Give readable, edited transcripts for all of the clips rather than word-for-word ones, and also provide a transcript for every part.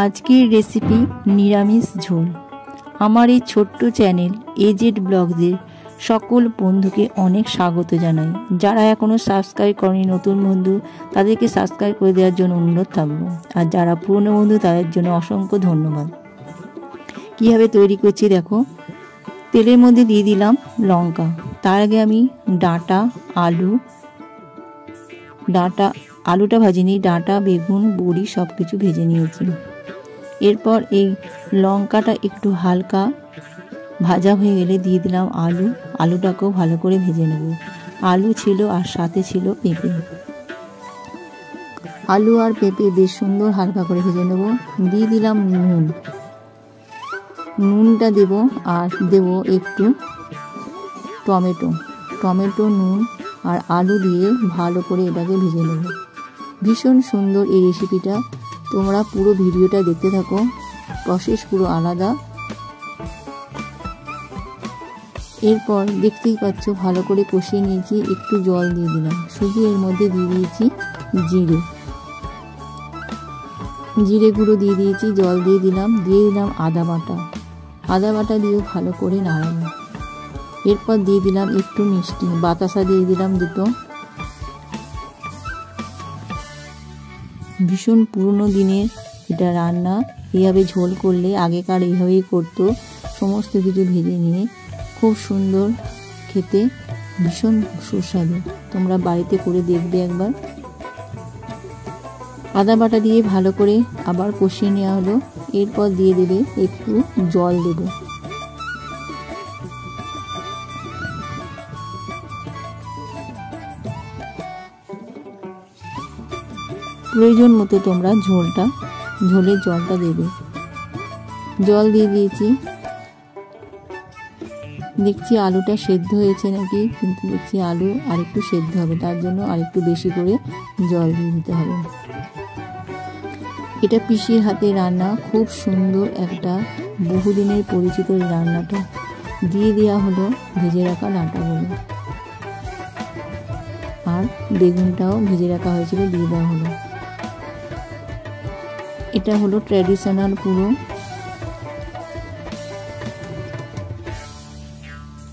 আজকের রেসিপি নিরামিষ ঝোল। আমার এই ছোট্ট চ্যানেল এজেড ব্লগসের সকল বন্ধুকে অনেক স্বাগত জানাই। যারা এখনও সাবস্ক্রাইব করেনি নতুন বন্ধু, তাদেরকে সাবস্ক্রাইব করে দেওয়ার জন্য অনুরোধ থাকবো। আর যারা পুরনো বন্ধু তাদের জন্য অসংখ্য ধন্যবাদ। কীভাবে তৈরি করছি দেখো। তেলের মধ্যে দিয়ে দিলাম লঙ্কা। তার আগে আমি আলুটা ভাজিনি, ডাঁটা, বেগুন, বড়ি সব কিছু ভেজে নিয়েছি। এরপর এই লঙ্কাটা একটু হালকা ভাজা হয়ে গেলে দিয়ে দিলাম আলুটাকেও ভালো করে ভেজে নেব। আলু ছিল আর সাথে ছিল পেঁপে। আলু আর পেঁপে বেশ সুন্দর হালকা করে ভেজে নেব। দিয়ে দিলাম নুনটা দেব, আর দেব একটু টমেটো, নুন আর আলু দিয়ে ভালো করে এটাকে ভেজে নেব। ভীষণ সুন্দর এই রেসিপিটা, তোমরা পুরো ভিডিওটা দেখতে থাকো, প্রসেস পুরো আলাদা। এরপর দেখতেই পাচ্ছ ভালো করে কষিয়ে নিয়েছি, একটু জল দিয়ে দিলাম। শুধু এর মধ্যে দিয়ে দিয়েছি জিরে গুঁড়ো দিয়ে দিয়েছি, জল দিয়ে দিলাম আদা বাটা দিয়েও ভালো করে নাড়াবো। এরপর দিয়ে দিলাম একটু মিষ্টি, বাতাসা দিয়ে দিলাম দুটো। ভীষণ পুরনো দিনের এটা রান্না। এইভাবে ঝোল করলে, আগেকার এইভাবেই করতো, সমস্ত কিছু ভেজে নিয়ে খুব সুন্দর খেতে, ভীষণ সুস্বাদু। তোমরা বাড়িতে করে দেখবে একবার। আদা বাটা দিয়ে ভালো করে আবার কষিয়ে নেওয়া হলো। এরপর দিয়ে দেবে একটু জল দেব। প্রয়োজন মতো তোমরা ঝোলের জলটা দেবে। জল দিয়ে দিয়েছি। দেখছি আলুটা সেদ্ধ হয়েছে নাকি, কিন্তু দেখছি আলু আরেকটু সেদ্ধ হবে, তার জন্য আরেকটু বেশি করে জল দিয়ে দিতে হবে। এটা পিসির হাতে রান্না, খুব সুন্দর একটা বহুদিনের পরিচিত রান্নাটা। দিয়ে দেওয়া হলো ভেজে রাখা ডাঁটাগুলো, আর বেগুনটাও ভেজে রাখা হয়েছিল, দিয়ে দেওয়া হলো। এটা হলো ট্র্যাডিশনাল পুরো।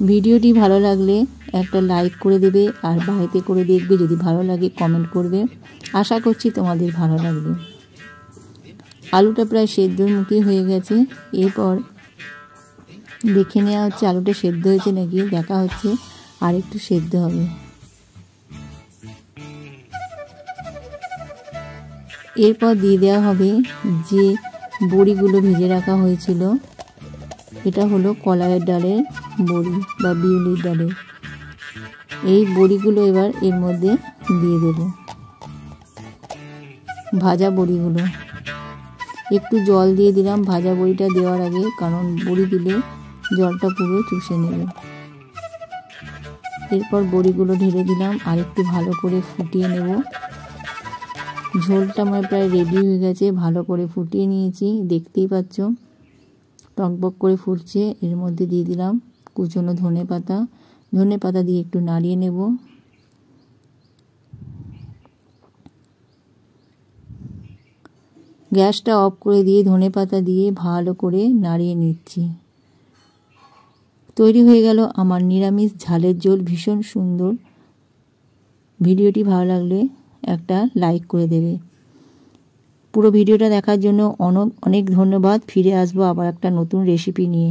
ভিডিওটি ভালো লাগলে একটা লাইক করে দেবে, আর বাড়িতে করে দেখবে। যদি ভালো লাগে কমেন্ট করবে। আশা করছি তোমাদের ভালো লাগবে। আলুটা প্রায় সেদ্ধর মুখে হয়ে গেছে। এরপর দেখে নেওয়া হচ্ছে আলুটা সেদ্ধ হয়েছে নাকি, দেখা হচ্ছে আর একটু সেদ্ধ হবে। এরপর দিয়ে দেওয়া হবে যে বড়িগুলো ভেজে রাখা হয়েছিল। এটা হলো কলাইয়ের ডালের বড়ি বা বিউলির ডালের। এই বড়িগুলো এবার এর মধ্যে দিয়ে দেব, ভাজা বড়িগুলো। একটু জল দিয়ে দিলাম ভাজা বড়িটা দেওয়ার আগে, কারণ বড়ি দিলে জলটা পুরো চুষে নেবে। এরপর বড়িগুলো ঢেলে দিলাম, আর একটু ভালো করে ফুটিয়ে নেব। ঝোলটা আমার প্রায় রেডি হয়ে গেছে, ভালো করে ফুটিয়ে নিয়েছি, দেখতেই পাচ্ছ টকবক করে ফুটছে। এর মধ্যে দিয়ে দিলাম কুচনো ধনে পাতা দিয়ে একটু নাড়িয়ে নেব। গ্যাসটা অফ করে দিয়ে ধনে পাতা দিয়ে ভালো করে নাড়িয়ে নিচ্ছি। তৈরি হয়ে গেল আমার নিরামিষ ঝালের ঝোল, ভীষণ সুন্দর। ভিডিওটি ভালো লাগলে একটা লাইক করে দেবে। পুরো ভিডিওটা দেখার জন্য অনেক ধন্যবাদ। ফিরে আসবো আবার একটা নতুন রেসিপি নিয়ে।